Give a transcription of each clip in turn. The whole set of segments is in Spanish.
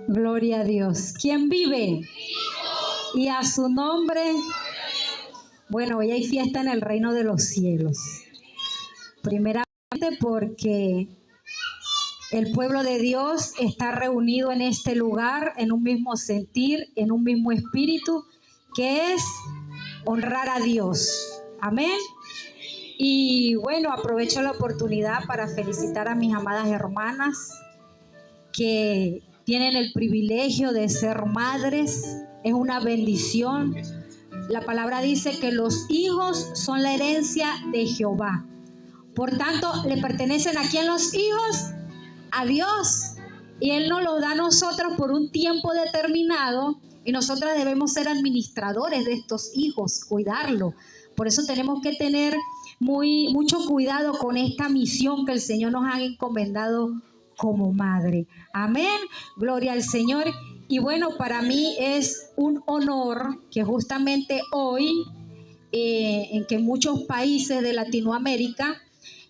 Gloria a Dios. ¿Quién vive? Y a su nombre. Bueno, hoy hay fiesta en el reino de los cielos. Primeramente porque el pueblo de Dios está reunido en este lugar, en un mismo sentir, en un mismo espíritu, que es honrar a Dios. Amén. Y bueno, aprovecho la oportunidad para felicitar a mis amadas hermanas que tienen el privilegio de ser madres. Es una bendición. La palabra dice que los hijos son la herencia de Jehová. Por tanto, ¿le pertenecen a quién los hijos? A Dios. Y Él nos los da a nosotros por un tiempo determinado y nosotras debemos ser administradores de estos hijos, cuidarlos. Por eso tenemos que tener mucho cuidado con esta misión que el Señor nos ha encomendado como madre. Amén. Gloria al Señor. Y bueno, para mí es un honor que justamente hoy, en que muchos países de Latinoamérica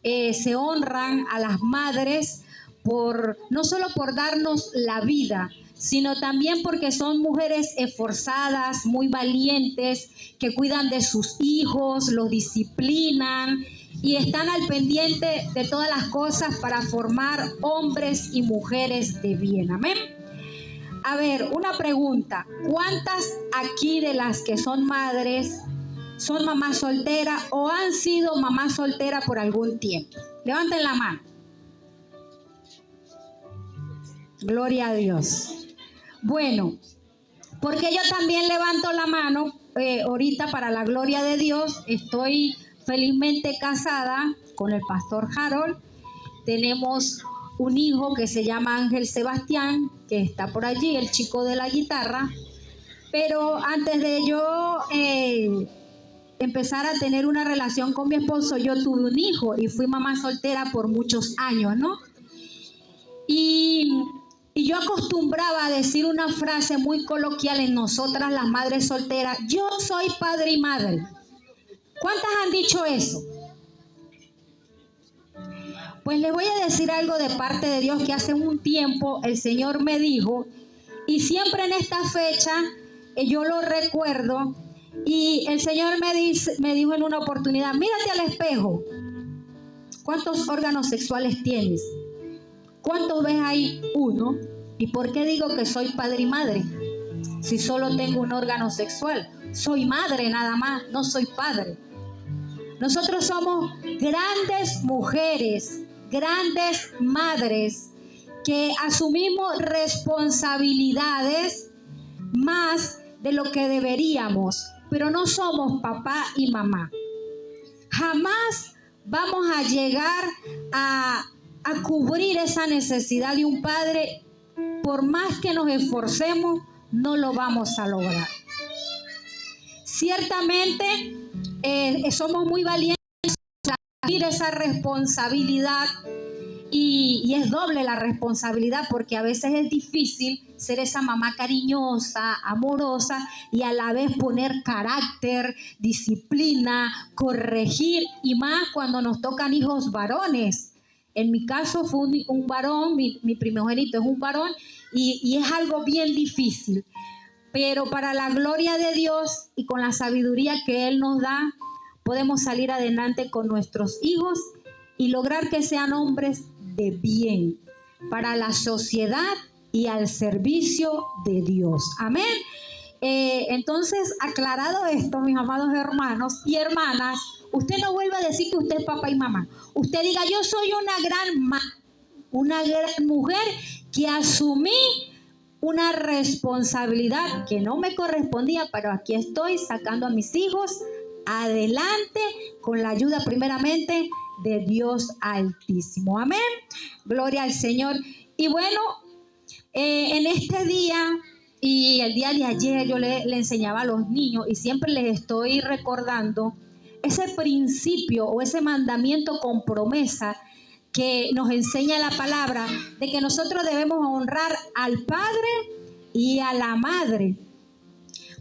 se honran a las madres no solo por darnos la vida, sino también porque son mujeres esforzadas, muy valientes, que cuidan de sus hijos, los disciplinan y están al pendiente de todas las cosas para formar hombres y mujeres de bien. Amén. A ver, una pregunta. ¿Cuántas aquí de las que son madres son mamás solteras o han sido mamás solteras por algún tiempo? Levanten la mano. Gloria a Dios. Bueno, porque yo también levanto la mano ahorita para la gloria de Dios. Estoy felizmente casada con el pastor Harold. Tenemos un hijo que se llama Ángel Sebastián, que está por allí, el chico de la guitarra. Pero antes de yo empezar a tener una relación con mi esposo, yo tuve un hijo y fui mamá soltera por muchos años, ¿no? Y yo acostumbraba a decir una frase muy coloquial en nosotras las madres solteras: yo soy padre y madre. ¿Cuántas han dicho eso? Pues les voy a decir algo de parte de Dios que hace un tiempo el Señor me dijo, y siempre en esta fecha yo lo recuerdo, y el Señor me dijo en una oportunidad: mírate al espejo. ¿Cuántos órganos sexuales tienes? ¿Cuántos ves ahí? Uno. ¿Y por qué digo que soy padre y madre? Si solo tengo un órgano sexual. Soy madre nada más, no soy padre. Nosotros somos grandes mujeres, grandes madres, que asumimos responsabilidades más de lo que deberíamos, pero no somos papá y mamá. Jamás vamos a llegar a cubrir esa necesidad de un padre. Por más que nos esforcemos, no lo vamos a lograr. Ciertamente somos muy valientes para asumir esa responsabilidad, y es doble la responsabilidad, porque a veces es difícil ser esa mamá cariñosa, amorosa, y a la vez poner carácter, disciplina, corregir, y más cuando nos tocan hijos varones. En mi caso fue un varón, mi primogénito es un varón, y es algo bien difícil. Pero para la gloria de Dios y con la sabiduría que Él nos da, podemos salir adelante con nuestros hijos y lograr que sean hombres de bien para la sociedad y al servicio de Dios. Amén. Entonces, aclarado esto, mis amados hermanos y hermanas, usted no vuelva a decir que usted es papá y mamá. Usted diga: yo soy una gran mujer que asumí una responsabilidad que no me correspondía, pero aquí estoy sacando a mis hijos adelante con la ayuda primeramente de Dios Altísimo. Amén. Gloria al Señor. Y bueno, en este día y el día de ayer yo le enseñaba a los niños, y siempre les estoy recordando ese principio o ese mandamiento con promesa que nos enseña la palabra, de que nosotros debemos honrar al padre y a la madre,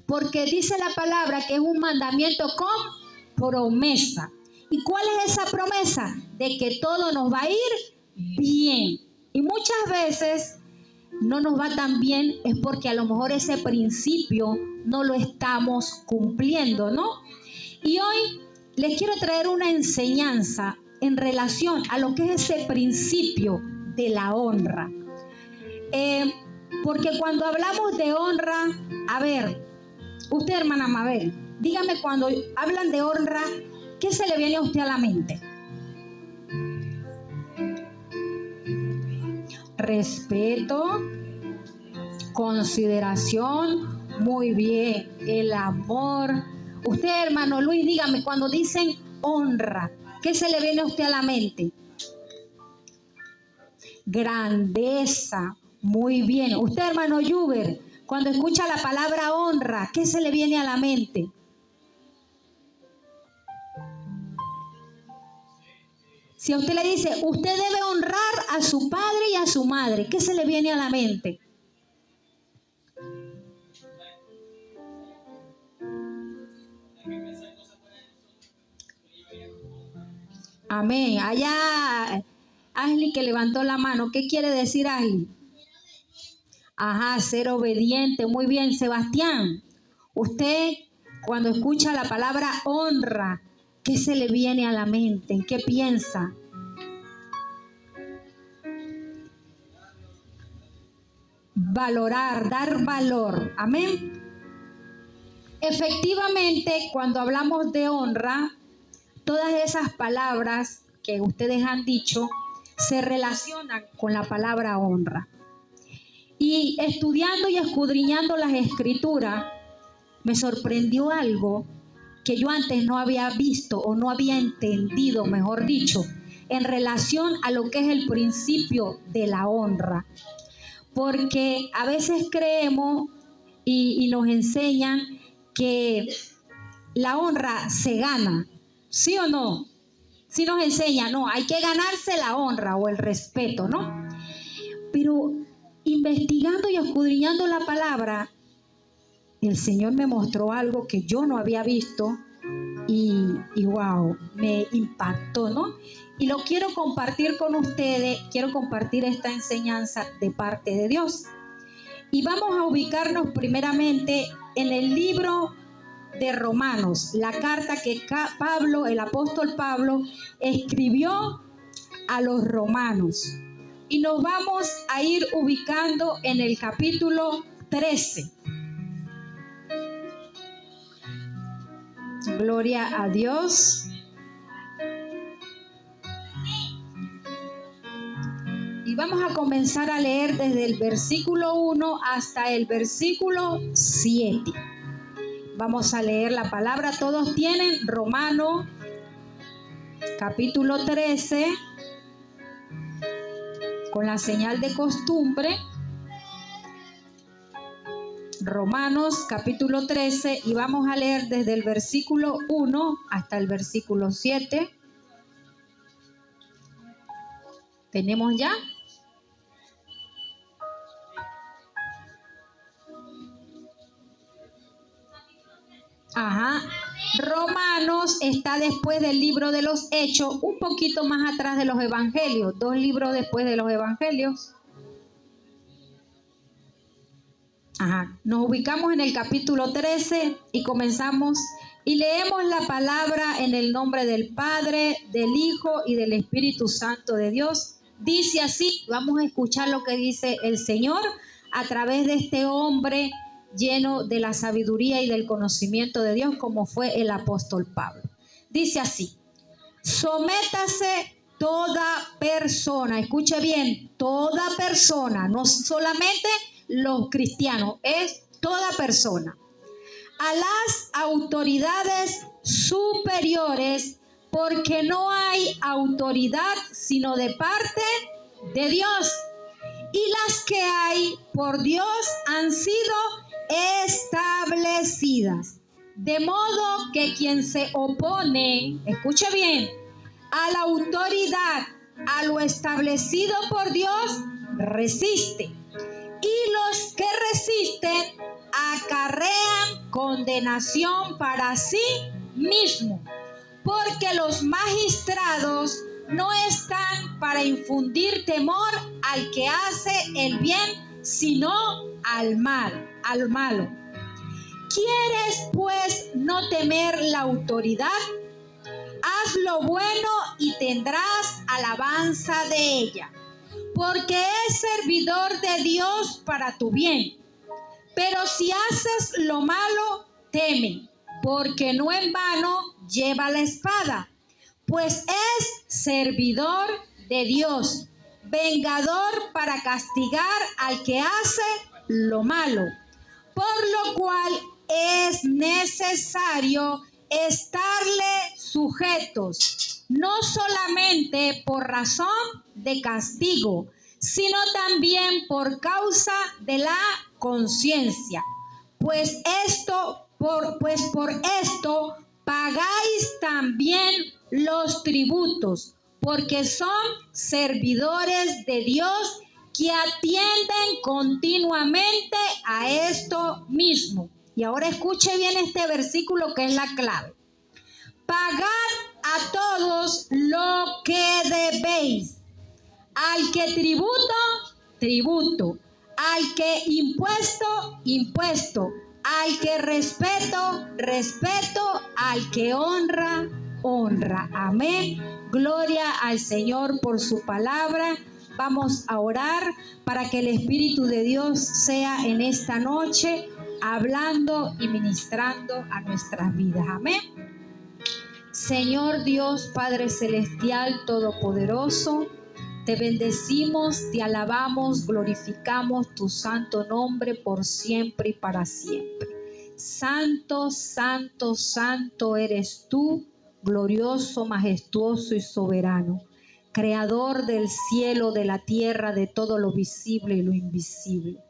porque dice la palabra que es un mandamiento con promesa. ¿Y cuál es esa promesa? De que todo nos va a ir bien. Y muchas veces no nos va tan bien es porque a lo mejor ese principio no lo estamos cumpliendo, ¿no? Y hoy les quiero traer una enseñanza en relación a lo que es ese principio de la honra. Porque cuando hablamos de honra, a ver, usted, hermana Mabel, dígame, cuando hablan de honra, ¿qué se le viene a usted a la mente? Respeto, consideración, muy bien, el amor. Usted, hermano Luis, dígame, cuando dicen honra, ¿qué se le viene a usted a la mente? Grandeza, muy bien. Usted, hermano Yuber, cuando escucha la palabra honra, ¿qué se le viene a la mente? Si a usted le dice, usted debe honrar a su padre y a su madre, ¿qué se le viene a la mente? Amén. Allá Ashley que levantó la mano. ¿Qué quiere decir Ashley? Ajá, ser obediente. Muy bien, Sebastián. Usted, cuando escucha la palabra honra, ¿qué se le viene a la mente? ¿En qué piensa? Valorar, dar valor. Amén. Efectivamente, cuando hablamos de honra, todas esas palabras que ustedes han dicho se relacionan con la palabra honra. Y estudiando y escudriñando las escrituras, me sorprendió algo que yo antes no había visto o no había entendido, mejor dicho, en relación a lo que es el principio de la honra. Porque a veces creemos y nos enseñan que la honra se gana, ¿sí o no? Sí nos enseña, no, hay que ganarse la honra o el respeto, ¿no? Pero investigando y escudriñando la palabra, el Señor me mostró algo que yo no había visto y wow, me impactó, ¿no? Y lo quiero compartir con ustedes, quiero compartir esta enseñanza de parte de Dios. Y vamos a ubicarnos primeramente en el libro de Romanos, la carta que Pablo, el apóstol Pablo, escribió a los romanos. Y nos vamos a ir ubicando en el capítulo 13. Gloria a Dios. Y vamos a comenzar a leer desde el versículo 1 hasta el versículo 7. Vamos a leer la palabra. Todos tienen Romanos capítulo 13 con la señal de costumbre. Romanos capítulo 13 y vamos a leer desde el versículo 1 hasta el versículo 7. ¿Tenemos ya? Ajá. Romanos está después del libro de los Hechos, un poquito más atrás de los Evangelios, 2 libros después de los Evangelios. Ajá. Nos ubicamos en el capítulo 13 y comenzamos y leemos la palabra en el nombre del Padre, del Hijo y del Espíritu Santo de Dios. Dice así, vamos a escuchar lo que dice el Señor a través de este hombre lleno de la sabiduría y del conocimiento de Dios, como fue el apóstol Pablo. Dice así: sométase toda persona, escuche bien, toda persona, no solamente los cristianos, es toda persona, a las autoridades superiores, porque no hay autoridad sino de parte de Dios, y las que hay por Dios han sido establecidas. De modo que quien se opone, escuche bien, a la autoridad, a lo establecido por Dios, resiste. Y los que resisten acarrean condenación para sí mismo, porque los magistrados no están para infundir temor al que hace el bien, sino al malo. ¿Quieres pues no temer la autoridad? Haz lo bueno y tendrás alabanza de ella, porque es servidor de Dios para tu bien. Pero si haces lo malo, teme, porque no en vano lleva la espada, pues es servidor de Dios, vengador para castigar al que hace lo malo. Por lo cual es necesario estarle sujetos, no solamente por razón de castigo, sino también por causa de la conciencia. Pues por esto pagáis también los tributos, porque son servidores de Dios que atienden continuamente a esto mismo. Y ahora escuche bien este versículo que es la clave. Pagad a todos lo que debéis. Al que tributo, tributo. Al que impuesto, impuesto. Al que respeto, respeto. Al que honra, honra. Amén. Gloria al Señor por su palabra. Vamos a orar para que el Espíritu de Dios sea en esta noche hablando y ministrando a nuestras vidas. Amén. Señor Dios, Padre Celestial, Todopoderoso, te bendecimos, te alabamos, glorificamos tu santo nombre por siempre y para siempre. Santo, santo, santo eres tú, glorioso, majestuoso y soberano. Creador del cielo, de la tierra, de todo lo visible y lo invisible.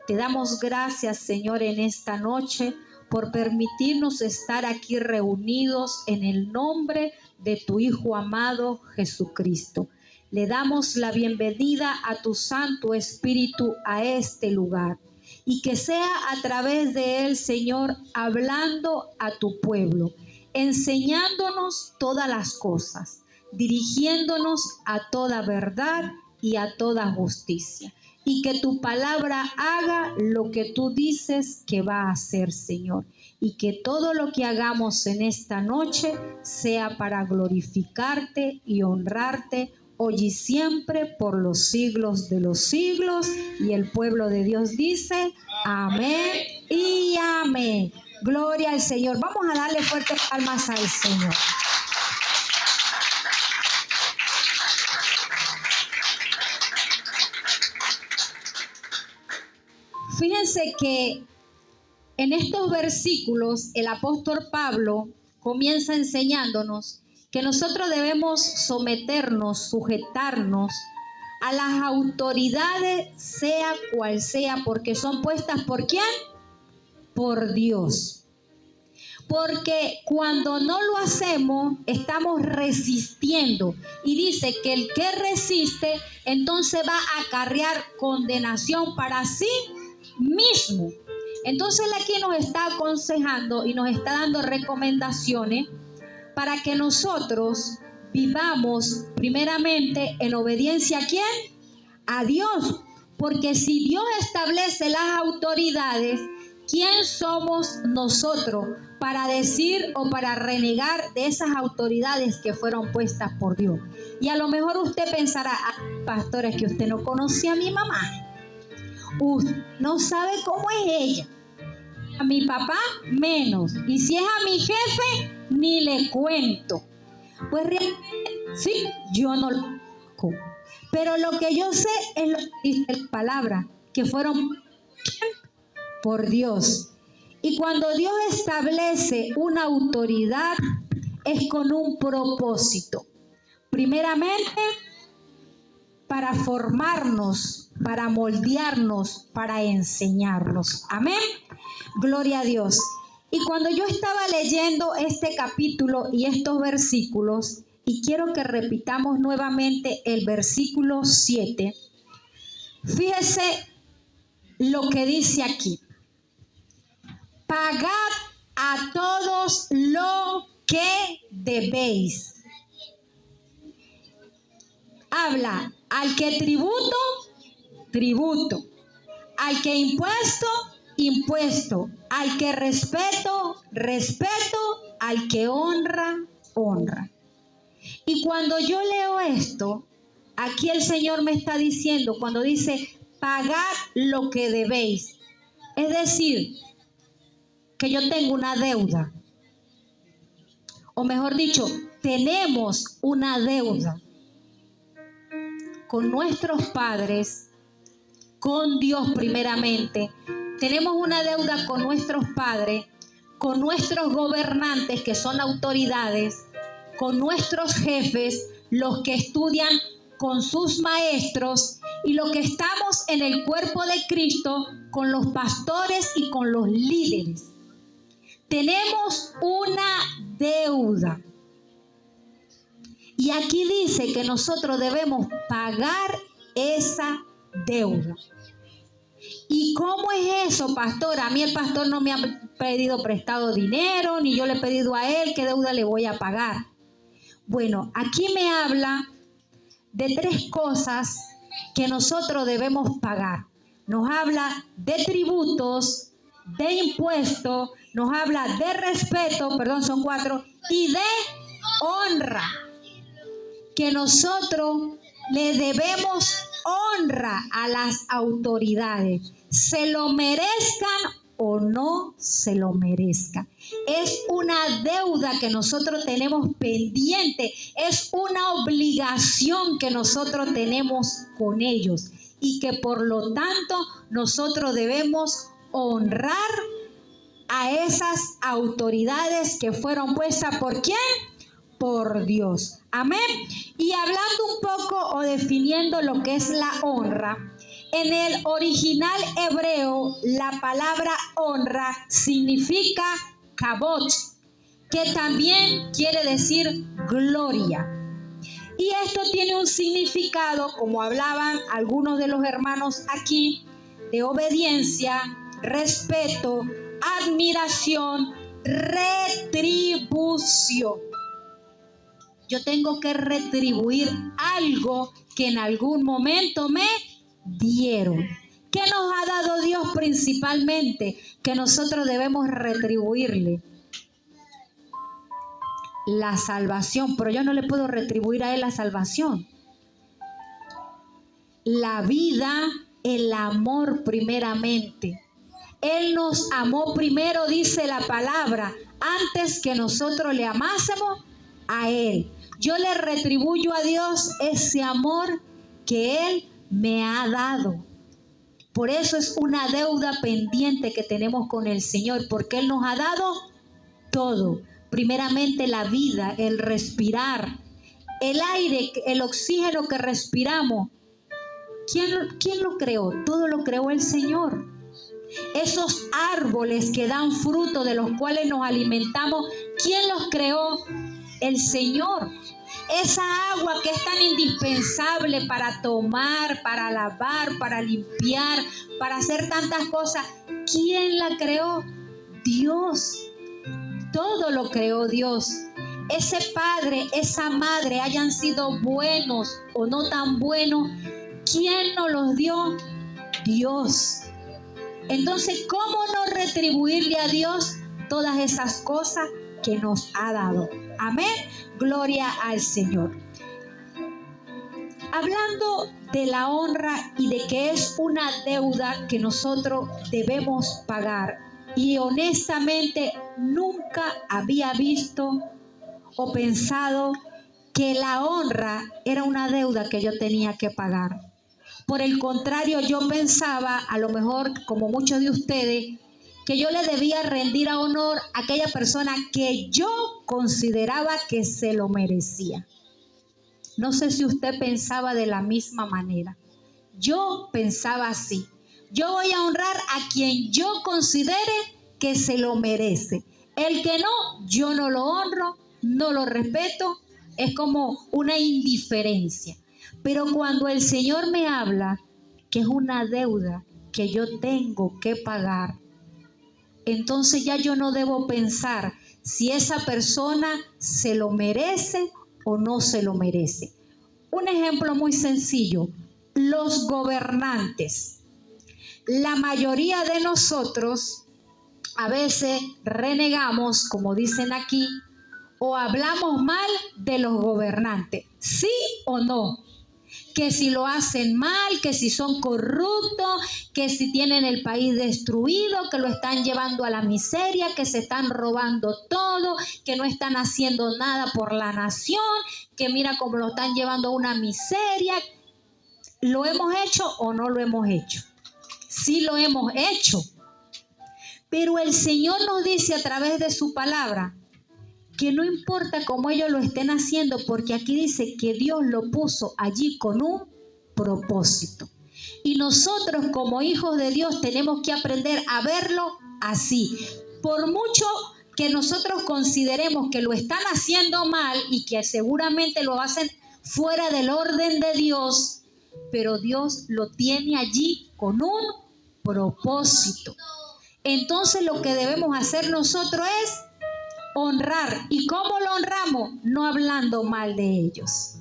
Te damos gracias, Señor, en esta noche por permitirnos estar aquí reunidos en el nombre de tu Hijo amado Jesucristo. Le damos la bienvenida a tu Santo Espíritu a este lugar y que sea a través de él, Señor, hablando a tu pueblo, enseñándonos todas las cosas, dirigiéndonos a toda verdad y a toda justicia. Y que tu palabra haga lo que tú dices que va a hacer, Señor. Y que todo lo que hagamos en esta noche sea para glorificarte y honrarte hoy y siempre por los siglos de los siglos. Y el pueblo de Dios dice, amén y amén. Gloria al Señor. Vamos a darle fuertes palmas al Señor. Fíjense que en estos versículos el apóstol Pablo comienza enseñándonos que nosotros debemos someternos, sujetarnos a las autoridades, sea cual sea, porque son puestas ¿por quién? Por Dios. Porque cuando no lo hacemos, estamos resistiendo. Y dice que el que resiste, entonces va a acarrear condenación para sí mismo. Entonces él aquí nos está aconsejando y nos está dando recomendaciones para que nosotros vivamos primeramente en obediencia ¿a quién? A Dios. Porque si Dios establece las autoridades, ¿quién somos nosotros para decir o para renegar de esas autoridades que fueron puestas por Dios? Y a lo mejor usted pensará, pastor, es que usted no conoce a mi mamá. Usted no sabe cómo es ella. A mi papá, menos. Y si es a mi jefe, ni le cuento. Pues realmente, sí, yo no lo conozco. Pero lo que yo sé es lo que dice la palabra, que fueron por Dios. Y cuando Dios establece una autoridad, es con un propósito. Primeramente, para formarnos, para moldearnos, para enseñarnos. Amén. Gloria a Dios. Y cuando yo estaba leyendo este capítulo y estos versículos, y quiero que repitamos nuevamente el versículo 7, fíjese lo que dice aquí. Pagad a todos lo que debéis. Habla al que tributo, tributo. Al que impuesto, impuesto. Al que respeto, respeto. Al que honra, honra. Y cuando yo leo esto, aquí el Señor me está diciendo, cuando dice, pagad lo que debéis. Es decir, que yo tengo una deuda. O mejor dicho, tenemos una deuda con nuestros padres, con Dios primeramente. Tenemos una deuda con nuestros padres, con nuestros gobernantes que son autoridades, con nuestros jefes, los que estudian con sus maestros y los que estamos en el cuerpo de Cristo con los pastores y con los líderes. Tenemos una deuda. Y aquí dice que nosotros debemos pagar esa deuda. ¿Y cómo es eso, pastor? A mí el pastor no me ha pedido prestado dinero, ni yo le he pedido a él qué deuda le voy a pagar. Bueno, aquí me habla de 3 cosas que nosotros debemos pagar. Nos habla de tributos, de impuestos, nos habla de respeto, son 4, y de honra. Que nosotros le debemos honra a las autoridades, se lo merezcan o no se lo merezcan. Es una deuda que nosotros tenemos pendiente, es una obligación que nosotros tenemos con ellos y que por lo tanto nosotros debemos honrar a esas autoridades que fueron puestas ¿por quién? Por Dios. Amén. Y hablando un poco o definiendo lo que es la honra, en el original hebreo la palabra honra significa kabod, que también quiere decir gloria. Y esto tiene un significado, como hablaban algunos de los hermanos aquí, de obediencia, respeto, admiración, retribución. Yo tengo que retribuir algo que en algún momento me dieron. ¿Qué nos ha dado Dios principalmente? Que nosotros debemos retribuirle. La salvación, pero yo no le puedo retribuir a Él la salvación. La vida, el amor primeramente. Él nos amó primero, dice la palabra, antes que nosotros le amásemos a Él. Yo le retribuyo a Dios ese amor que Él me ha dado. Por eso es una deuda pendiente que tenemos con el Señor, porque Él nos ha dado todo. Primeramente la vida, el respirar, el aire, el oxígeno que respiramos. ¿Quién lo creó? Todo lo creó el Señor. Esos árboles que dan fruto, de los cuales nos alimentamos, ¿quién los creó? El Señor. Esa agua que es tan indispensable para tomar, para lavar, para limpiar, para hacer tantas cosas, ¿quién la creó? Dios. Todo lo creó Dios. Ese padre, esa madre, hayan sido buenos o no tan buenos, ¿quién nos los dio? Dios. Entonces, ¿cómo no retribuirle a Dios todas esas cosas que nos ha dado? Amén. Gloria al Señor. Hablando de la honra y de que es una deuda que nosotros debemos pagar. Y honestamente nunca había visto o pensado que la honra era una deuda que yo tenía que pagar. Por el contrario, yo pensaba, a lo mejor como muchos de ustedes, que yo le debía rendir a honor a aquella persona que yo consideraba que se lo merecía. No sé si usted pensaba de la misma manera. Yo pensaba así. Yo voy a honrar a quien yo considere que se lo merece. El que no, yo no lo honro, no lo respeto. Es como una indiferencia. Pero cuando el Señor me habla que es una deuda que yo tengo que pagar, entonces ya yo no debo pensar si esa persona se lo merece o no se lo merece. Un ejemplo muy sencillo, los gobernantes. la mayoría de nosotros a veces renegamos, como dicen aquí, o hablamos mal de los gobernantes, ¿sí o no? Que si lo hacen mal, que si son corruptos, que si tienen el país destruido, que lo están llevando a la miseria, que se están robando todo, que no están haciendo nada por la nación, que mira cómo lo están llevando a una miseria. ¿Lo hemos hecho o no lo hemos hecho? Sí lo hemos hecho. Pero el Señor nos dice a través de su palabra que no importa cómo ellos lo estén haciendo, porque aquí dice que Dios lo puso allí con un propósito. Y nosotros como hijos de Dios tenemos que aprender a verlo así. Por mucho que nosotros consideremos que lo están haciendo mal y que seguramente lo hacen fuera del orden de Dios, pero Dios lo tiene allí con un propósito. Entonces lo que debemos hacer nosotros es honrar. ¿Y cómo lo honramos? No hablando mal de ellos.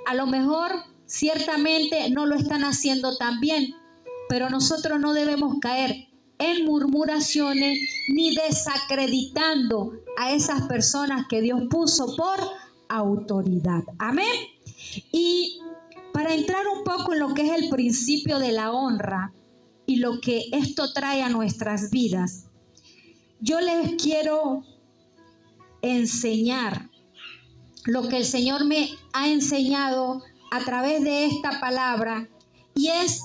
A lo mejor, ciertamente, no lo están haciendo tan bien, pero nosotros no debemos caer en murmuraciones ni desacreditando a esas personas que Dios puso por autoridad. Amén. Y para entrar un poco en lo que es el principio de la honra y lo que esto trae a nuestras vidas, yo les quiero enseñar lo que el Señor me ha enseñado a través de esta palabra, y es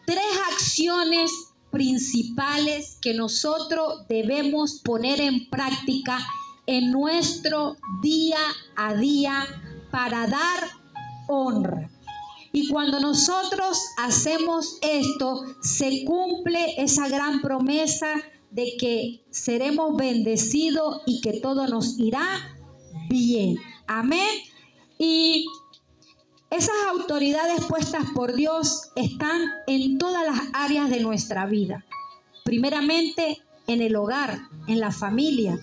3 acciones principales que nosotros debemos poner en práctica en nuestro día a día para dar honra. Y cuando nosotros hacemos esto, se cumple esa gran promesa de que seremos bendecidos y que todo nos irá bien. Amén. Y esas autoridades puestas por Dios están en todas las áreas de nuestra vida. Primeramente, en el hogar, en la familia.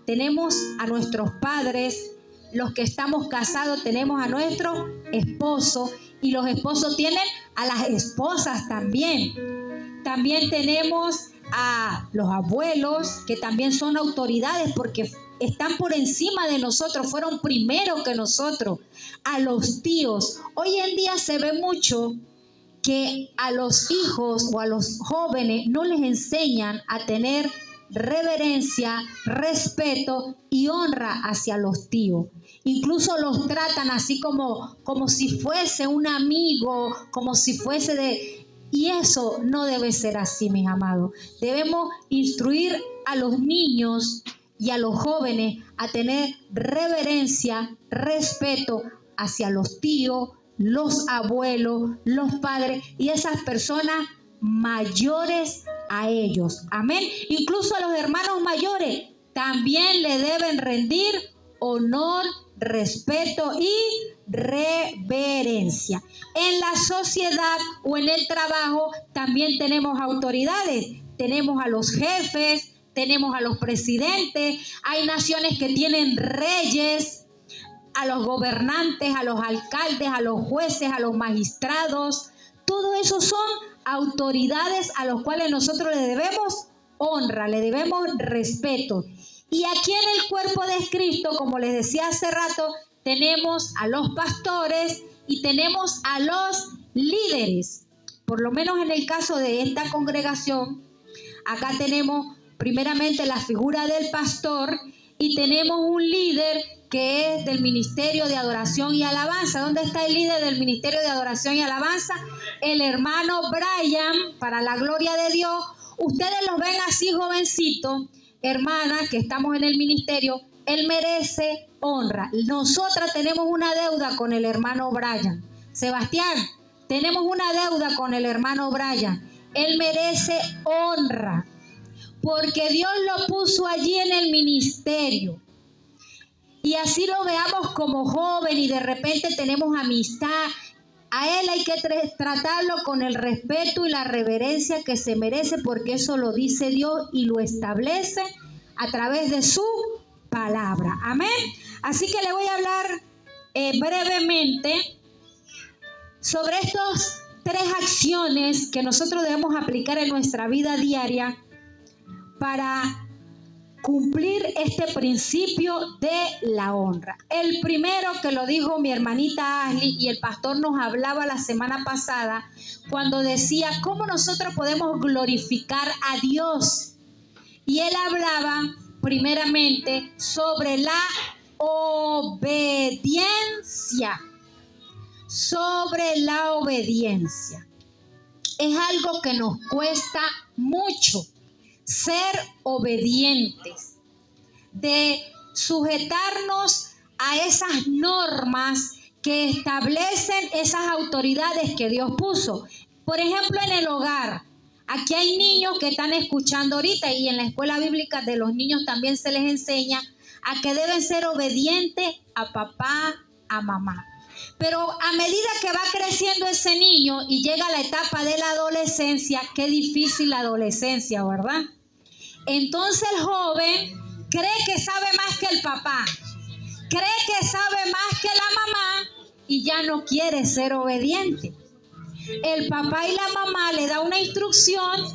Tenemos a nuestros padres, los que estamos casados tenemos a nuestro esposo, y los esposos tienen a las esposas también. También tenemos a los abuelos, que también son autoridades porque están por encima de nosotros, fueron primero que nosotros. A los tíos. Hoy en día se ve mucho que a los hijos o a los jóvenes no les enseñan a tener reverencia, respeto y honra hacia los tíos. Incluso los tratan así como si fuese un amigo, como si fuese de... Y eso no debe ser así, mis amados. Debemos instruir a los niños y a los jóvenes a tener reverencia, respeto hacia los tíos, los abuelos, los padres y esas personas mayores a ellos. Amén. Incluso a los hermanos mayores también le deben rendir honor, respeto y reverencia. En la sociedad o en el trabajo también tenemos autoridades. Tenemos a los jefes, tenemos a los presidentes, hay naciones que tienen reyes, a los gobernantes, a los alcaldes, a los jueces, a los magistrados. Todo eso son autoridades a los cuales nosotros le debemos honra, le debemos respeto. Y aquí en el cuerpo de Cristo, como les decía hace rato, tenemos a los pastores y tenemos a los líderes. Por lo menos en el caso de esta congregación, acá tenemos primeramente la figura del pastor y tenemos un líder que es del Ministerio de Adoración y Alabanza. ¿Dónde está el líder del Ministerio de Adoración y Alabanza? El hermano Brian, para la gloria de Dios. Ustedes los ven así jovencitos, hermanas que estamos en el ministerio, él merece honra. Nosotras tenemos una deuda con el hermano Brian. Sebastián, tenemos una deuda con el hermano Brian. Él merece honra, porque Dios lo puso allí en el ministerio. Y así lo veamos como joven y de repente tenemos amistad, a él hay que tratarlo con el respeto y la reverencia que se merece, porque eso lo dice Dios y lo establece a través de su palabra. Amén. Así que le voy a hablar brevemente sobre estos 3 acciones que nosotros debemos aplicar en nuestra vida diaria para cumplir este principio de la honra. El primero, que lo dijo mi hermanita Ashley y el pastor nos hablaba la semana pasada, cuando decía cómo nosotros podemos glorificar a Dios. Y él hablaba primeramente sobre la obediencia. Sobre la obediencia. Es algo que nos cuesta mucho, ser obedientes, de sujetarnos a esas normas que establecen esas autoridades que Dios puso. Por ejemplo, en el hogar, aquí hay niños que están escuchando ahorita, y en la escuela bíblica de los niños también se les enseña a que deben ser obedientes a papá, a mamá. Pero a medida que va creciendo ese niño y llega a la etapa de la adolescencia, qué difícil la adolescencia, ¿verdad? Entonces el joven cree que sabe más que el papá, cree que sabe más que la mamá y ya no quiere ser obediente. El papá y la mamá le dan una instrucción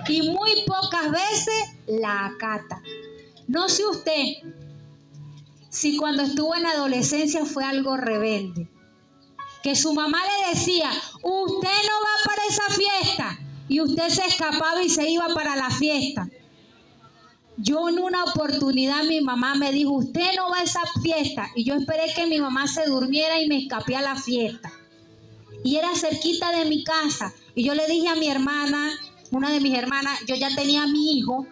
y muy pocas veces la acata. No sé usted si cuando estuvo en adolescencia fue algo rebelde, que su mamá le decía, usted no va para esa fiesta, y usted se escapaba y se iba para la fiesta. Yo en una oportunidad mi mamá me dijo, usted no va a esa fiesta, y yo esperé que mi mamá se durmiera y me escapé a la fiesta. Y era cerquita de mi casa, y yo le dije a mi hermana, una de mis hermanas, yo ya tenía a mi hijo,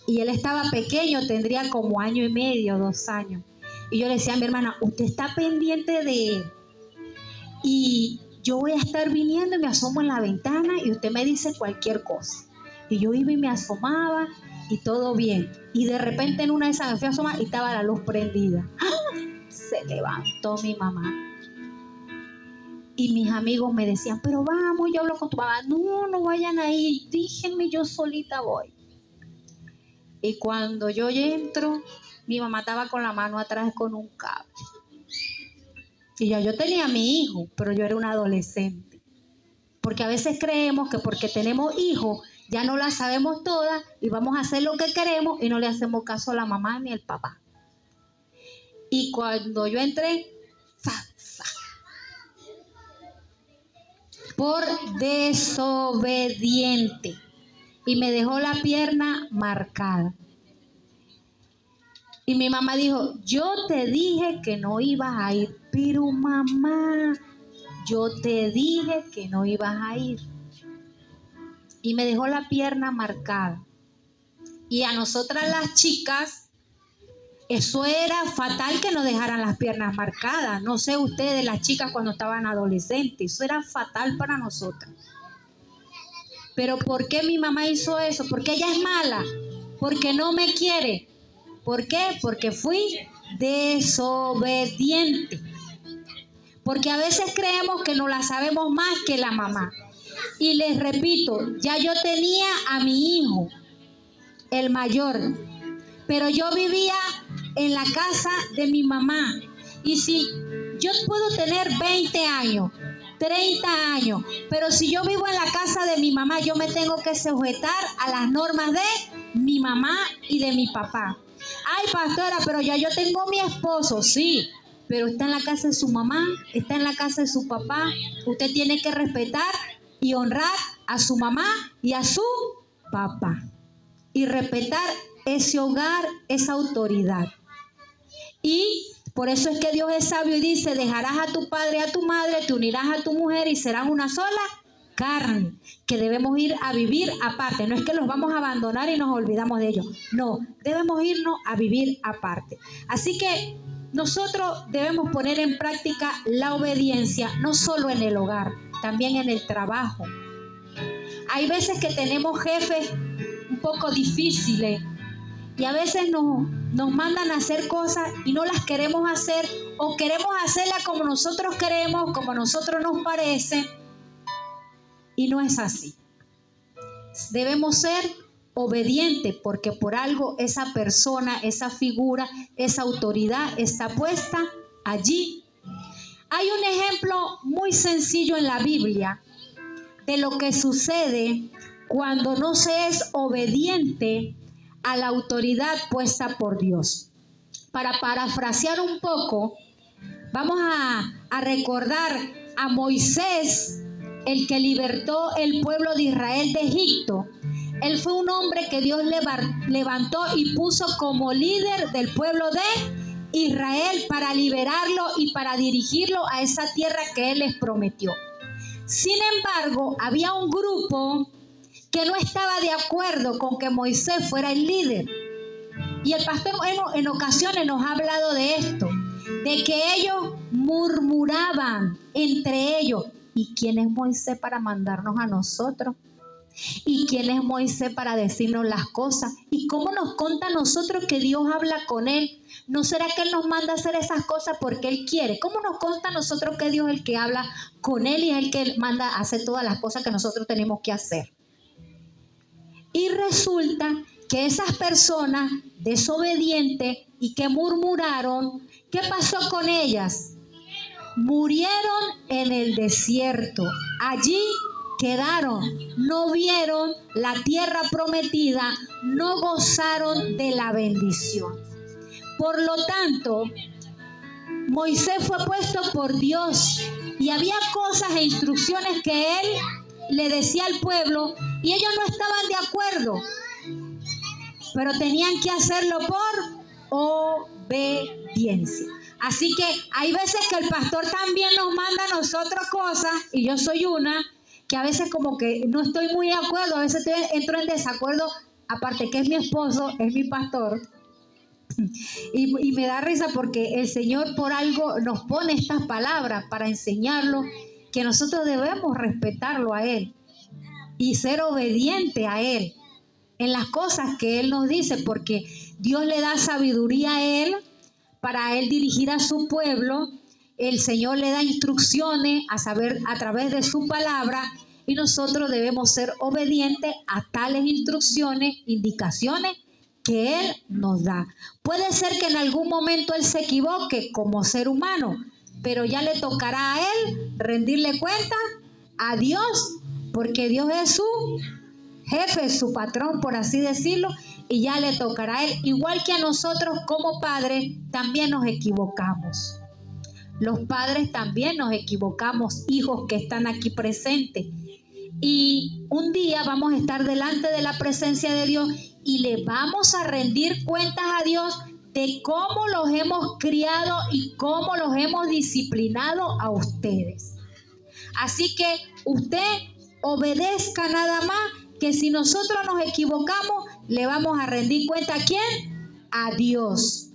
y él estaba pequeño, tendría como 1 año y medio, 2 años. Y yo le decía a mi hermana, usted está pendiente de él. Y yo voy a estar viniendo y me asomo en la ventana y usted me dice cualquier cosa. Y yo iba y me asomaba y todo bien. Y de repente en una de esas me fui a asomar y estaba la luz prendida. ¡Ah! Se levantó mi mamá. Y mis amigos me decían, pero vamos, yo hablo con tu mamá. No, no vayan ahí, déjenme, yo solita voy. Y cuando yo entro, mi mamá estaba con la mano atrás con un cable. Y ya yo tenía a mi hijo, pero yo era una adolescente. Porque a veces creemos que porque tenemos hijos, ya no las sabemos todas y vamos a hacer lo que queremos y no le hacemos caso a la mamá ni al papá. Y cuando yo entré, por desobediente, y me dejó la pierna marcada. Y mi mamá dijo, yo te dije que no ibas a ir. Pero mamá, yo te dije que no ibas a ir. Y me dejó la pierna marcada. Y a nosotras las chicas, eso era fatal que nos dejaran las piernas marcadas. No sé ustedes, las chicas cuando estaban adolescentes, eso era fatal para nosotras. Pero ¿por qué mi mamá hizo eso? Porque ella es mala, porque no me quiere. ¿Por qué? Porque fui desobediente. Porque a veces creemos que no la sabemos más que la mamá. Y les repito, ya yo tenía a mi hijo, el mayor, pero yo vivía en la casa de mi mamá. Y si yo puedo tener 20 años, 30 años, pero si yo vivo en la casa de mi mamá, yo me tengo que sujetar a las normas de mi mamá y de mi papá. Ay, pastora, pero ya yo tengo mi esposo, sí, pero está en la casa de su mamá, está en la casa de su papá. Usted tiene que respetar y honrar a su mamá y a su papá. Y respetar ese hogar, esa autoridad. Y por eso es que Dios es sabio y dice, dejarás a tu padre y a tu madre, te unirás a tu mujer y serán una sola carne, que debemos ir a vivir aparte. No es que los vamos a abandonar y nos olvidamos de ellos. No, debemos irnos a vivir aparte. Así que nosotros debemos poner en práctica la obediencia, no solo en el hogar, también en el trabajo. Hay veces que tenemos jefes un poco difíciles y a veces nos mandan a hacer cosas y no las queremos hacer, o queremos hacerlas como nosotros queremos, como nosotros nos parece, y no es así. Debemos ser obedientes porque por algo esa persona, esa figura, esa autoridad está puesta allí. Hay un ejemplo muy sencillo en la Biblia de lo que sucede cuando no se es obediente a la autoridad puesta por Dios. Para parafrasear un poco, vamos a recordar a Moisés, el que libertó el pueblo de Israel de Egipto. Él fue un hombre que Dios levantó y puso como líder del pueblo de Israel para liberarlo y para dirigirlo a esa tierra que Él les prometió. Sin embargo, había un grupo que no estaba de acuerdo con que Moisés fuera el líder. Y el pastor en ocasiones nos ha hablado de esto, de que ellos murmuraban entre ellos. ¿Y quién es Moisés para mandarnos a nosotros? ¿Y quién es Moisés para decirnos las cosas? ¿Y cómo nos conta a nosotros que Dios habla con él? ¿No será que él nos manda a hacer esas cosas porque él quiere? ¿Cómo nos conta a nosotros que Dios es el que habla con él y es el que manda a hacer todas las cosas que nosotros tenemos que hacer? Y resulta que esas personas desobedientes y que murmuraron, ¿qué pasó con ellas? Murieron en el desierto. Allí quedaron, no vieron la tierra prometida, no gozaron de la bendición. Por lo tanto, Moisés fue puesto por Dios y había cosas e instrucciones que él le decía al pueblo y ellos no estaban de acuerdo, pero tenían que hacerlo por obediencia. Así que hay veces que el pastor también nos manda a nosotros cosas, y yo soy una, que a veces como que no estoy muy de acuerdo, a veces entro en desacuerdo, aparte que es mi esposo, es mi pastor, y me da risa porque el Señor por algo nos pone estas palabras para enseñarlo, que nosotros debemos respetarlo a Él y ser obediente a Él en las cosas que Él nos dice, porque Dios le da sabiduría a Él para Él dirigir a su pueblo. El Señor le da instrucciones a saber a través de su palabra y nosotros debemos ser obedientes a tales instrucciones, indicaciones que Él nos da. Puede ser que en algún momento Él se equivoque como ser humano, pero ya le tocará a Él rendirle cuenta a Dios, porque Dios es su jefe, su patrón, por así decirlo, y ya le tocará a Él. Igual que a nosotros como padres también nos equivocamos. Los padres también nos equivocamos, hijos que están aquí presentes. Y un día vamos a estar delante de la presencia de Dios y le vamos a rendir cuentas a Dios de cómo los hemos criado y cómo los hemos disciplinado a ustedes. Así que usted obedezca nada más, que si nosotros nos equivocamos, le vamos a rendir cuenta ¿a quién? A Dios.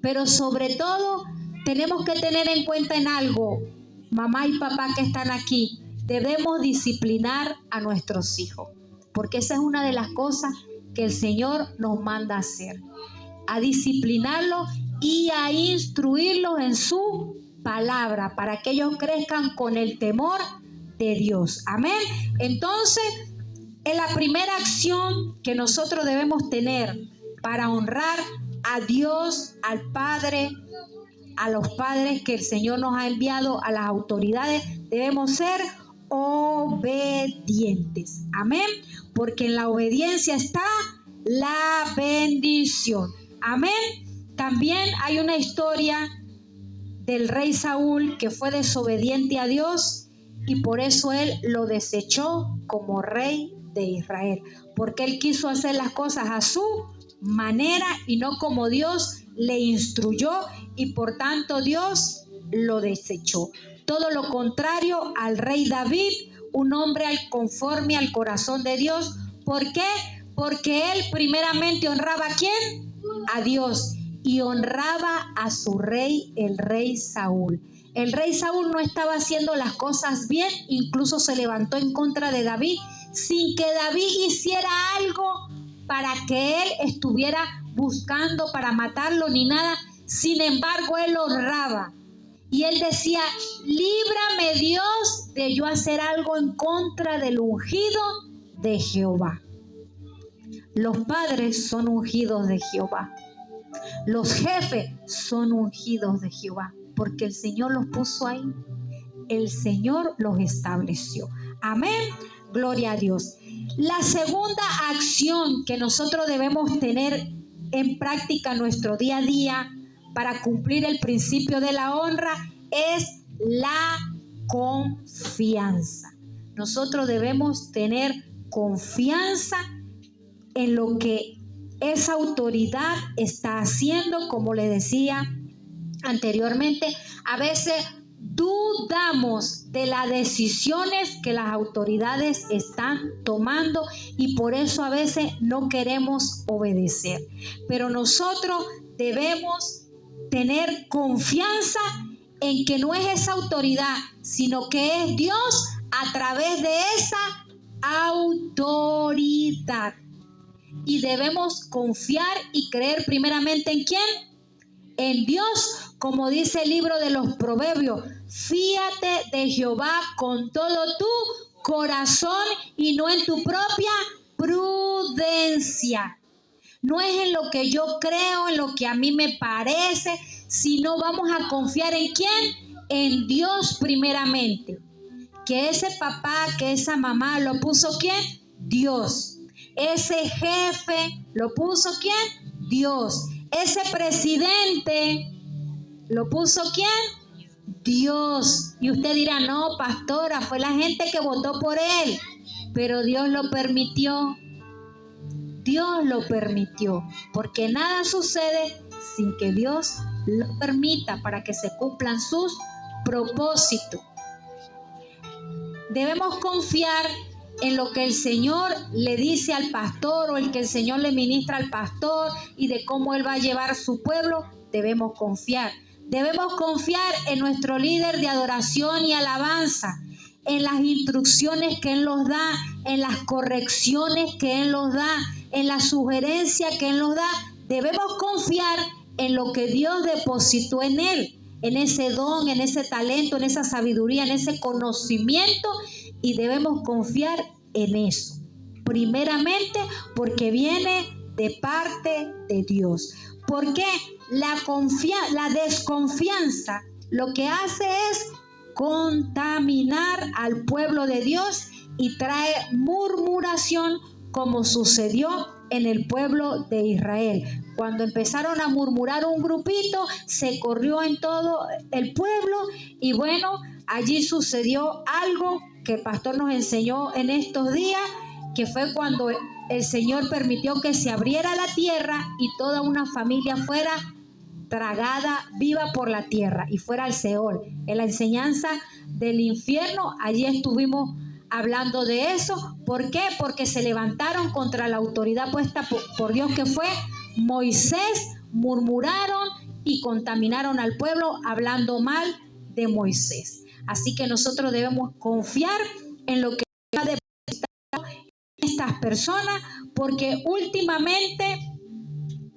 Pero sobre todo, tenemos que tener en cuenta en algo, mamá y papá que están aquí, debemos disciplinar a nuestros hijos, porque esa es una de las cosas que el Señor nos manda a hacer, a disciplinarlos y a instruirlos en su palabra, para que ellos crezcan con el temor de Dios. Amén. Entonces, en la primera acción que nosotros debemos tener para honrar a Dios, al Padre, a los padres que el Señor nos ha enviado, a las autoridades, debemos ser obedientes. Amén. Porque en la obediencia está la bendición. Amén. También hay una historia del rey Saúl que fue desobediente a Dios y por eso él lo desechó como rey de Israel, porque él quiso hacer las cosas a su manera y no como Dios le instruyó, y por tanto Dios lo desechó. Todo lo contrario al rey David, un hombre conforme al corazón de Dios. ¿Por qué? Porque él primeramente honraba ¿a quién? A Dios, y honraba a su rey, el rey Saúl. El rey Saúl no estaba haciendo las cosas bien, incluso se levantó en contra de David, sin que David hiciera algo para que él estuviera buscando para matarlo ni nada. Sin embargo, él honraba. Y él decía, líbrame Dios de yo hacer algo en contra del ungido de Jehová. Los padres son ungidos de Jehová. Los jefes son ungidos de Jehová, porque el Señor los puso ahí. El Señor los estableció. Amén. Gloria a Dios. La segunda acción que nosotros debemos tener en práctica en nuestro día a día para cumplir el principio de la honra es la confianza. Nosotros debemos tener confianza en lo que esa autoridad está haciendo. Como le decía anteriormente, a veces dudamos de las decisiones que las autoridades están tomando y por eso a veces no queremos obedecer. Pero nosotros debemos tener confianza en que no es esa autoridad, sino que es Dios a través de esa autoridad. Y debemos confiar y creer primeramente ¿en quién? En Dios, como dice el libro de los Proverbios: fíate de Jehová con todo tu corazón y no en tu propia prudencia. No es en lo que yo creo, en lo que a mí me parece, sino vamos a confiar ¿en quién? En Dios primeramente. Que ese papá, que esa mamá, ¿lo puso quién? Dios. Ese jefe, ¿lo puso quién? Dios. Ese presidente, ¿lo puso quién? Dios. Y usted dirá, no, pastora, fue la gente que votó por él. Pero Dios lo permitió. Dios lo permitió. Porque nada sucede sin que Dios lo permita para que se cumplan sus propósitos. Debemos confiar en lo que el Señor le dice al pastor o el que el Señor le ministra al pastor y de cómo Él va a llevar su pueblo. Debemos confiar. Debemos confiar en nuestro líder de adoración y alabanza, en las instrucciones que Él nos da, en las correcciones que Él nos da, en la sugerencia que Él nos da. Debemos confiar en lo que Dios depositó en Él, en ese don, en ese talento, en esa sabiduría, en ese conocimiento, y debemos confiar en eso. Primeramente porque viene de parte de Dios. Porque la desconfianza lo que hace es contaminar al pueblo de Dios y trae murmuración, como sucedió en el pueblo de Israel. Cuando empezaron a murmurar un grupito, se corrió en todo el pueblo y bueno, allí sucedió algo que el pastor nos enseñó en estos días, que fue cuando el Señor permitió que se abriera la tierra y toda una familia fuera tragada viva por la tierra y fuera al Seol. En la enseñanza del infierno, allí estuvimos hablando de eso. ¿Por qué? Porque se levantaron contra la autoridad puesta por Dios, que fue Moisés, murmuraron y contaminaron al pueblo hablando mal de Moisés. Así que nosotros debemos confiar en lo que ha depositado estas personas, porque últimamente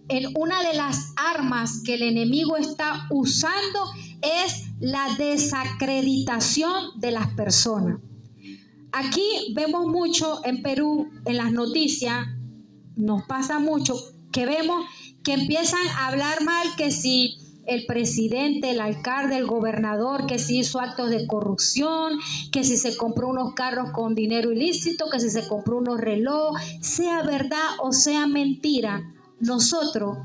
en una de las armas que el enemigo está usando es la desacreditación de las personas. Aquí vemos mucho en Perú, en las noticias, nos pasa mucho que vemos que empiezan a hablar mal, que si el presidente, el alcalde, el gobernador, que si hizo actos de corrupción, que si se compró unos carros con dinero ilícito, que si se compró unos relojes, sea verdad o sea mentira. Nosotros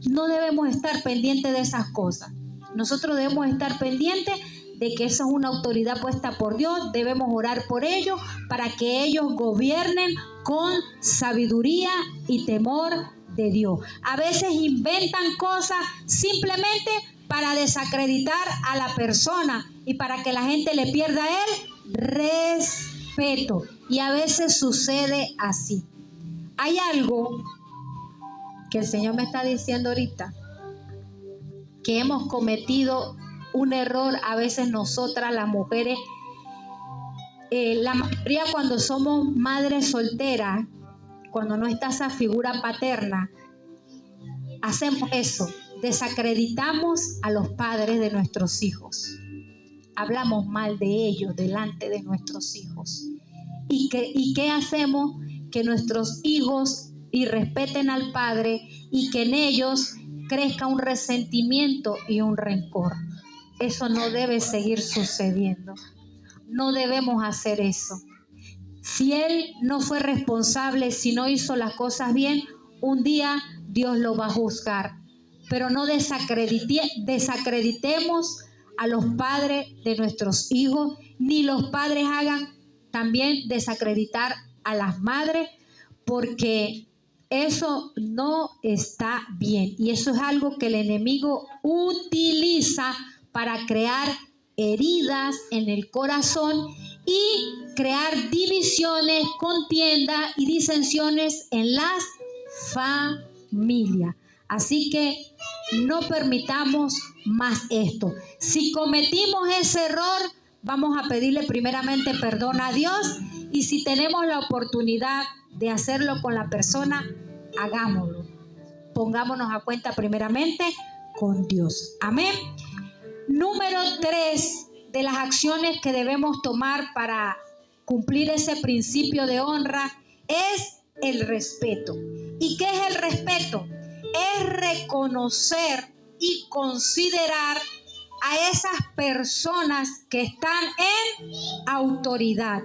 no debemos estar pendientes de esas cosas. Nosotros debemos estar pendientes de que esa es una autoridad puesta por Dios. Debemos orar por ellos para que ellos gobiernen con sabiduría y temor de Dios. A veces inventan cosas simplemente para desacreditar a la persona y para que la gente le pierda el respeto. Y a veces sucede así. Hay algo que el Señor me está diciendo ahorita, que hemos cometido un error a veces nosotras las mujeres, la mayoría cuando somos madres solteras, cuando no está esa figura paterna, hacemos eso, desacreditamos a los padres de nuestros hijos, hablamos mal de ellos delante de nuestros hijos. ¿Y qué hacemos? Que nuestros hijos irrespeten al padre y que en ellos crezca un resentimiento y un rencor. Eso no debe seguir sucediendo. No debemos hacer eso. Si él no fue responsable, si no hizo las cosas bien, un día Dios lo va a juzgar. Pero no desacreditemos a los padres de nuestros hijos, ni los padres hagan también desacreditar a las madres, porque eso no está bien. Y eso es algo que el enemigo utiliza para crear heridas en el corazón y crear divisiones, contienda y disensiones en las familias. Así que no permitamos más esto. Si cometimos ese error, vamos a pedirle primeramente perdón a Dios, y si tenemos la oportunidad de hacerlo con la persona, hagámoslo. Pongámonos a cuenta primeramente con Dios. Amén. Número 3 de las acciones que debemos tomar para cumplir ese principio de honra es el respeto. ¿Y qué es el respeto? Es reconocer y considerar a esas personas que están en autoridad.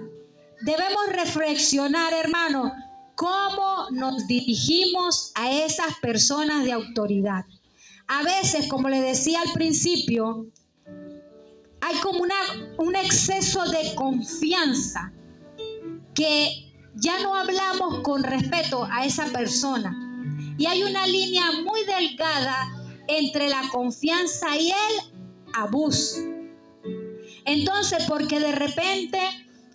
Debemos reflexionar, hermano, cómo nos dirigimos a esas personas de autoridad. A veces, como le decía al principio, hay como un exceso de confianza, que ya no hablamos con respeto a esa persona. Y hay una línea muy delgada entre la confianza y el abuso. Entonces, porque de repente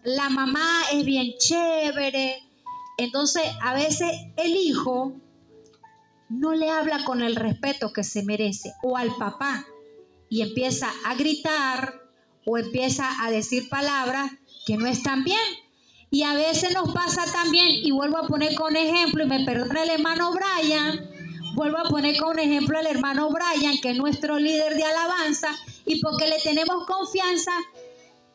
la mamá es bien chévere, entonces a veces el hijo no le habla con el respeto que se merece, o al papá, y empieza a gritar o empieza a decir palabras que no están bien. Y a veces nos pasa también, y vuelvo a poner con ejemplo, y me perdona el hermano Brian, vuelvo a poner con ejemplo al hermano Brian, que es nuestro líder de alabanza, y porque le tenemos confianza,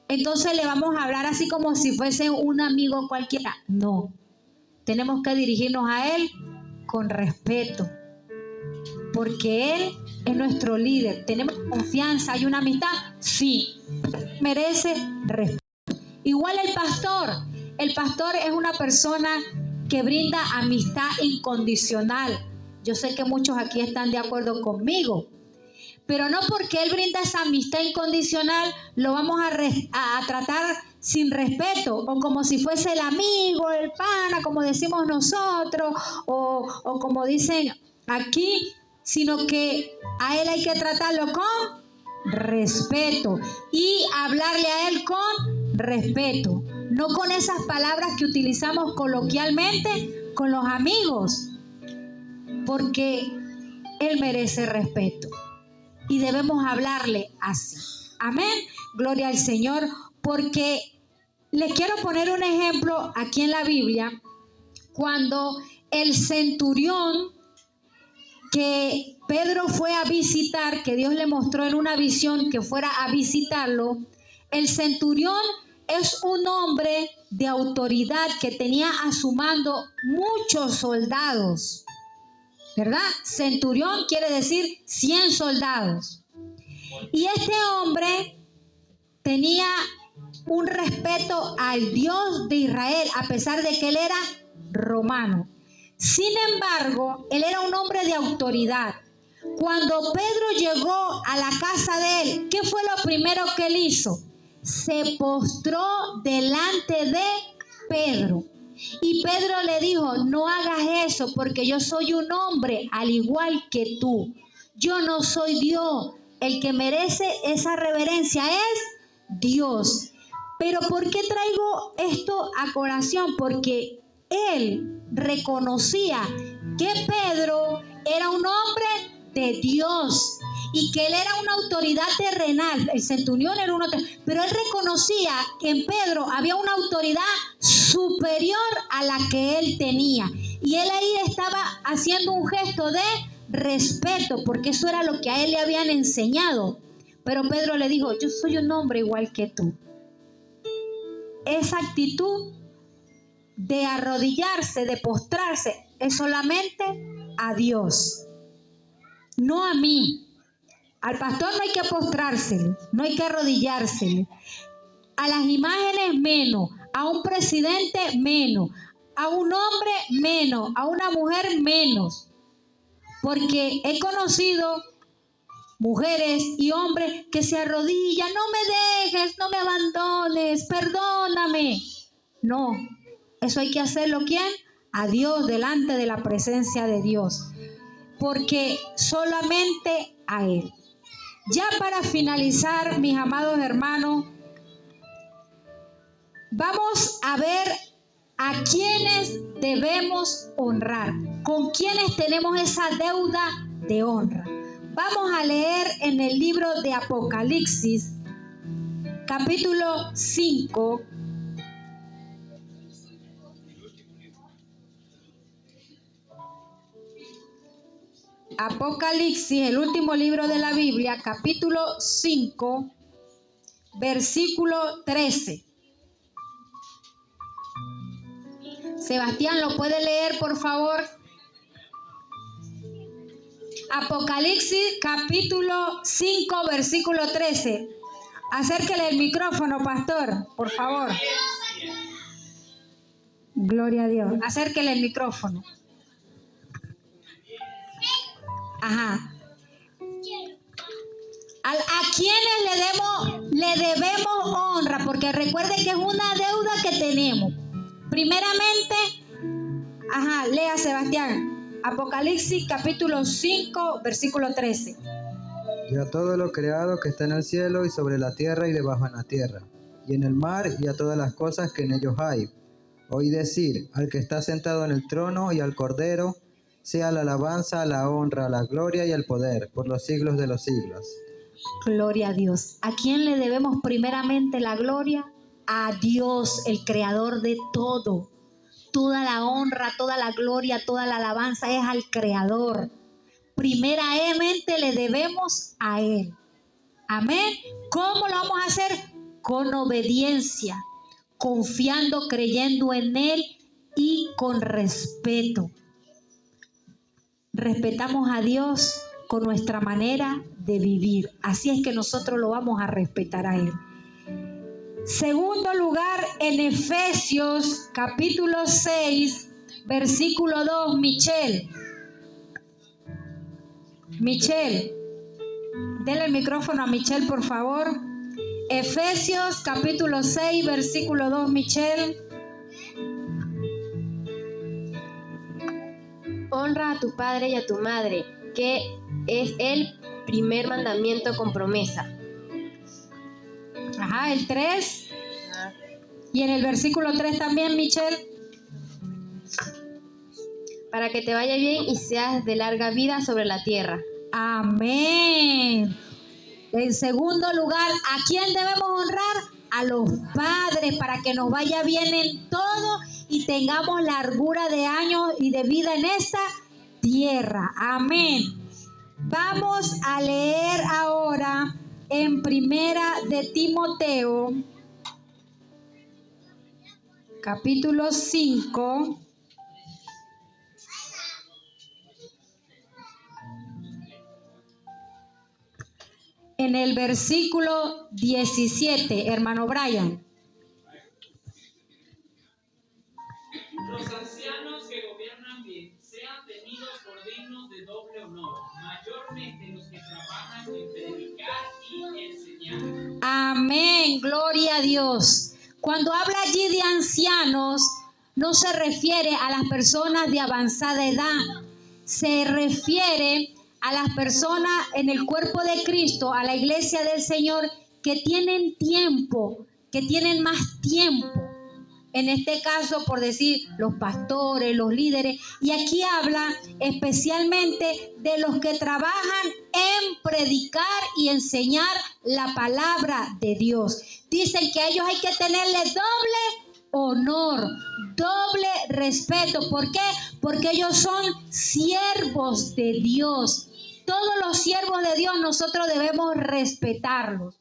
entonces le vamos a hablar así como si fuese un amigo cualquiera. No, tenemos que dirigirnos a él con respeto, porque él es nuestro líder. Tenemos confianza, hay una amistad, sí, merece respeto. Igual el pastor es una persona que brinda amistad incondicional. Yo sé que muchos aquí están de acuerdo conmigo, pero no porque él brinda esa amistad incondicional lo vamos a tratar sin respeto, o como si fuese el amigo, el pana, como decimos nosotros, o como dicen aquí, sino que a él hay que tratarlo con respeto y hablarle a él con respeto, no con esas palabras que utilizamos coloquialmente con los amigos, porque él merece respeto y debemos hablarle así. Amén. Gloria al Señor. Porque les quiero poner un ejemplo aquí en la Biblia, cuando el centurión que Pedro fue a visitar, que Dios le mostró en una visión que fuera a visitarlo, el centurión es un hombre de autoridad que tenía a su mando muchos soldados, ¿verdad? Centurión quiere decir 100 soldados. Y este hombre tenía un respeto al Dios de Israel, a pesar de que él era romano. Sin embargo, él era un hombre de autoridad. Cuando Pedro llegó a la casa de él, ¿qué fue lo primero que él hizo? Se postró delante de Pedro. Y Pedro le dijo, no hagas eso, porque yo soy un hombre al igual que tú. Yo no soy Dios. El que merece esa reverencia es Dios. Pero ¿por qué traigo esto a colación? Porque él reconocía que Pedro era un hombre de Dios y que él era una autoridad terrenal. El centurión era una autoridad, pero él reconocía que en Pedro había una autoridad superior a la que él tenía. Y él ahí estaba haciendo un gesto de respeto, porque eso era lo que a él le habían enseñado. Pero Pedro le dijo, yo soy un hombre igual que tú. Esa actitud de arrodillarse, de postrarse, es solamente a Dios, no a mí. Al pastor no hay que postrársele, no hay que arrodillársele. A las imágenes menos, a un presidente menos, a un hombre menos, a una mujer menos. Porque he conocido mujeres y hombres que se arrodillan, no me dejes, no me abandones, perdóname. No, eso hay que hacerlo, ¿quién? A Dios, delante de la presencia de Dios. Porque solamente a Él. Ya para finalizar, mis amados hermanos, vamos a ver a quienes debemos honrar, con quienes tenemos esa deuda de honra. Vamos a leer en el libro de Apocalipsis, capítulo 5. Apocalipsis, el último libro de la Biblia, capítulo 5, versículo 13. Sebastián, ¿lo puede leer, por favor? Apocalipsis, capítulo 5, versículo 13. Acérquele el micrófono, pastor, por favor. Gloria a Dios. Acérquele el micrófono. Ajá. ¿A quiénes le debemos honra? Porque recuerde que es una deuda que tenemos. Primeramente, lea, Sebastián. Apocalipsis capítulo 5, versículo 13. Y a todo lo creado que está en el cielo y sobre la tierra y debajo en la tierra, y en el mar y a todas las cosas que en ellos hay. Oí decir, al que está sentado en el trono y al Cordero, sea la alabanza, la honra, la gloria y el poder, por los siglos de los siglos. Gloria a Dios. ¿A quién le debemos primeramente la gloria? A Dios, el creador de todo. Toda la honra, toda la gloria, toda la alabanza es al creador. Primeramente le debemos a Él. Amén. ¿Cómo lo vamos a hacer? Con obediencia, confiando, creyendo en Él y con respeto. Respetamos a Dios con nuestra manera de vivir. Así es que nosotros lo vamos a respetar a Él. Segundo lugar, en Efesios capítulo 6, versículo 2, Michelle, denle el micrófono a Michelle, por favor. Efesios capítulo 6, versículo 2, Michelle. Honra a tu padre y a tu madre, que es el primer mandamiento con promesa. El 3. Y en el versículo 3 también, Michelle. Para que te vaya bien y seas de larga vida sobre la tierra. Amén. En segundo lugar, ¿a quién debemos honrar? A los padres, para que nos vaya bien en todo y tengamos largura de años y de vida en esta tierra. Amén. Vamos a leer ahora en Primera de Timoteo, capítulo 5. En el versículo 17, hermano Brian. Los ancianos que gobiernan bien sean tenidos por dignos de doble honor, mayormente los que trabajan en predicar y enseñar. Amén, gloria a Dios. Cuando habla allí de ancianos, no se refiere a las personas de avanzada edad, se refiere a las personas en el cuerpo de Cristo, a la iglesia del Señor, que tienen tiempo, que tienen más tiempo. En este caso, por decir, los pastores, los líderes. Y aquí habla especialmente de los que trabajan en predicar y enseñar la palabra de Dios. Dicen que a ellos hay que tenerle doble honor, doble respeto. ¿Por qué? Porque ellos son siervos de Dios. Todos los siervos de Dios nosotros debemos respetarlos.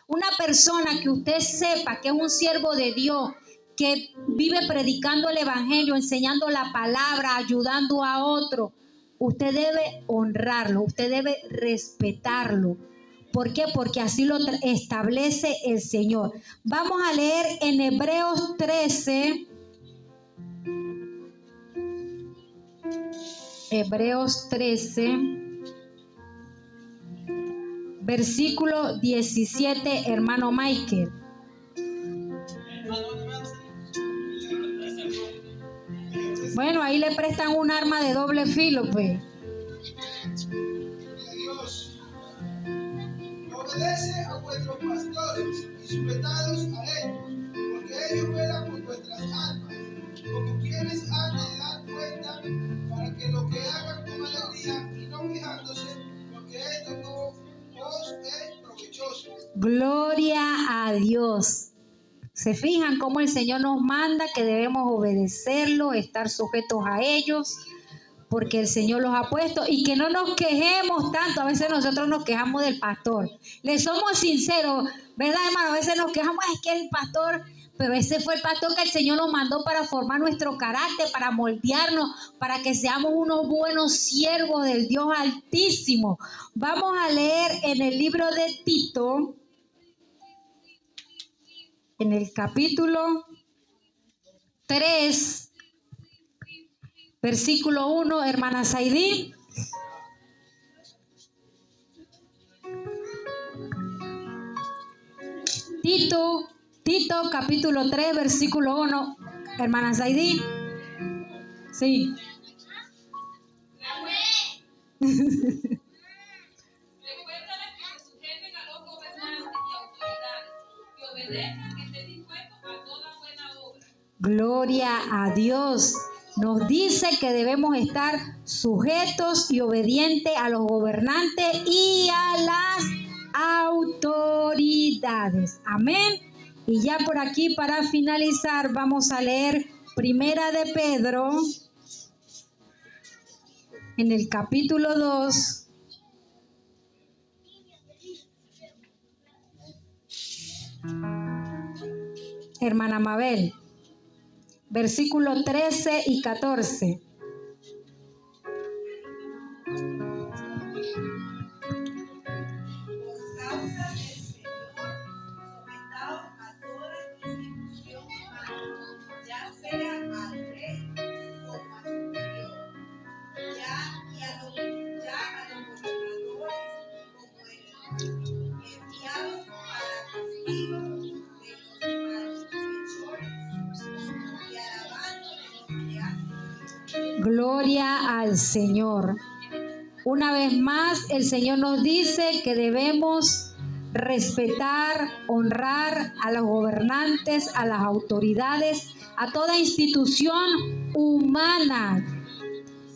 Una persona que usted sepa que es un siervo de Dios, que vive predicando el evangelio, enseñando la palabra, ayudando a otro, usted debe honrarlo, usted debe respetarlo, ¿Por qué? Porque así lo establece el Señor. Vamos a leer en Hebreos 13. Hebreos 13, versículo 17, hermano Michael. Bueno, ahí le prestan un arma de doble filo, pues. Obedece a vuestros pastores y sujetados a ellos, porque ellos velan por vuestras almas, como quienes han de dar cuenta, para que lo que hagan con alegría y no fijándose, porque esto no os es provechoso. Gloria a Dios. ¿Se fijan cómo el Señor nos manda que debemos obedecerlo, estar sujetos a ellos? Porque el Señor los ha puesto, y que no nos quejemos tanto. A veces nosotros nos quejamos del pastor. Le somos sinceros, ¿verdad, hermano? A veces nos quejamos, es que el pastor, pero ese fue el pastor que el Señor nos mandó para formar nuestro carácter, para moldearnos, para que seamos unos buenos siervos del Dios Altísimo. Vamos a leer en el libro de Tito, en el capítulo 3, versículo 1, hermana Saidí. Tito, capítulo 3, versículo 1, hermana Saidí. Sí. Recuérdales que se sujeten a los gobernantes y autoridades, que obedezcan, que estén dispuestos a toda buena obra. Gloria a Dios. Nos dice que debemos estar sujetos y obedientes a los gobernantes y a las autoridades. Amén. Y ya por aquí, para finalizar, vamos a leer Primera de Pedro, en el capítulo 2. Hermana Mabel, versículos 13 y 14. Gloria al Señor. Una vez más, el Señor nos dice que debemos respetar, honrar a los gobernantes, a las autoridades, a toda institución humana,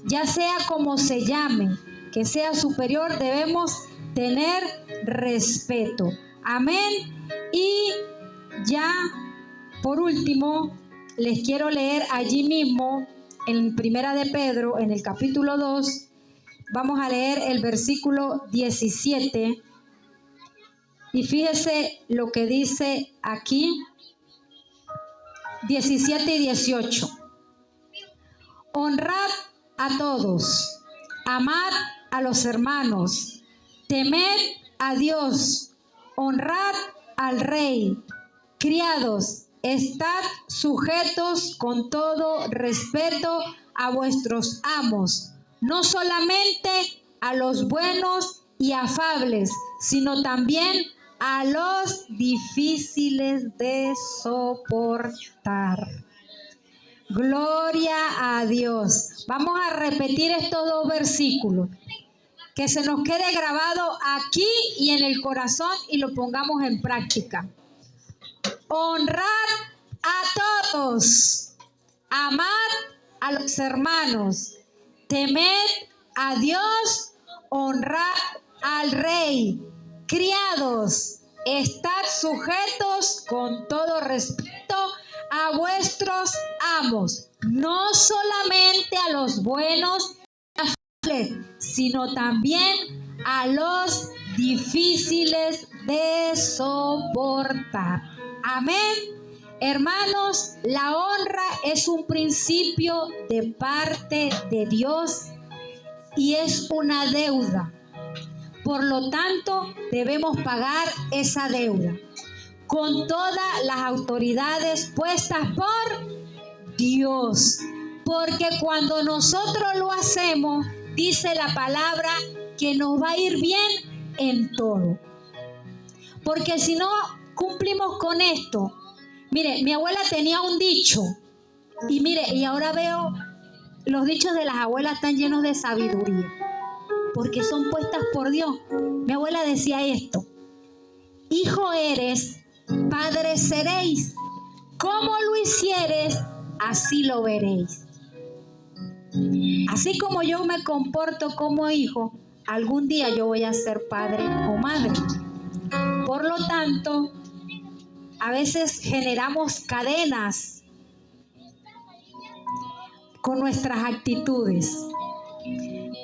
ya sea como se llame, que sea superior, debemos tener respeto. Amén. Y ya, por último, les quiero leer allí mismo, en Primera de Pedro, en el capítulo 2, vamos a leer el versículo 17. Y fíjese lo que dice aquí, 17 y 18. Honrad a todos, amad a los hermanos, temed a Dios, honrad al rey. Criados, estad sujetos con todo respeto a vuestros amos, no solamente a los buenos y afables, sino también a los difíciles de soportar. Gloria a Dios. Vamos a repetir estos dos versículos, que se nos quede grabado aquí y en el corazón y lo pongamos en práctica. Honrad a todos, amad a los hermanos, temed a Dios, honrad al rey. Criados, estad sujetos con todo respeto a vuestros amos, no solamente a los buenos, sino también a los difíciles de soportar. Amén. Hermanos, la honra es un principio de parte de Dios y es una deuda. Por lo tanto, debemos pagar esa deuda con todas las autoridades puestas por Dios. Porque cuando nosotros lo hacemos, dice la palabra que nos va a ir bien en todo. Porque si no cumplimos con esto, mire, mi abuela tenía un dicho, y mire, y ahora veo, los dichos de las abuelas están llenos de sabiduría, porque son puestas por Dios. Mi abuela decía esto: hijo eres, padre seréis, como lo hicieres, así lo veréis. Así como yo me comporto como hijo, algún día yo voy a ser padre o madre. Por lo tanto, a veces generamos cadenas con nuestras actitudes.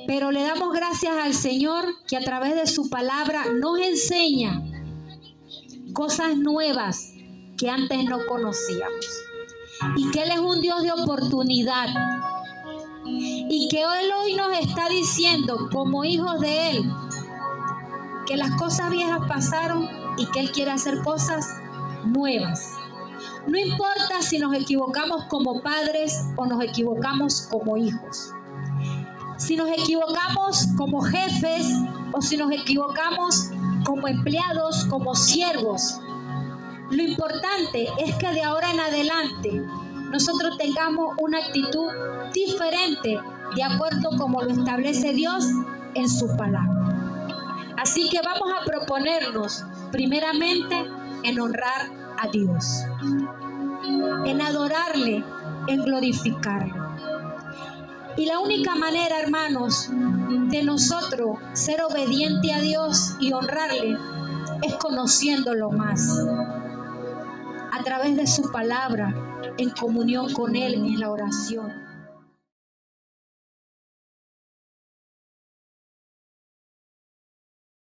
Pero le damos gracias al Señor que a través de su palabra nos enseña cosas nuevas que antes no conocíamos. Y que Él es un Dios de oportunidad. Y que Él hoy nos está diciendo, como hijos de Él, que las cosas viejas pasaron y que Él quiere hacer cosas nuevas. No importa si nos equivocamos como padres o nos equivocamos como hijos. Si nos equivocamos como jefes o si nos equivocamos como empleados, como siervos. Lo importante es que de ahora en adelante nosotros tengamos una actitud diferente de acuerdo como lo establece Dios en su palabra. Así que vamos a proponernos primeramente en honrar a Dios, en adorarle, en glorificarle. Y la única manera, hermanos, de nosotros ser obediente a Dios y honrarle es conociéndolo más, a través de su palabra, en comunión con Él en la oración.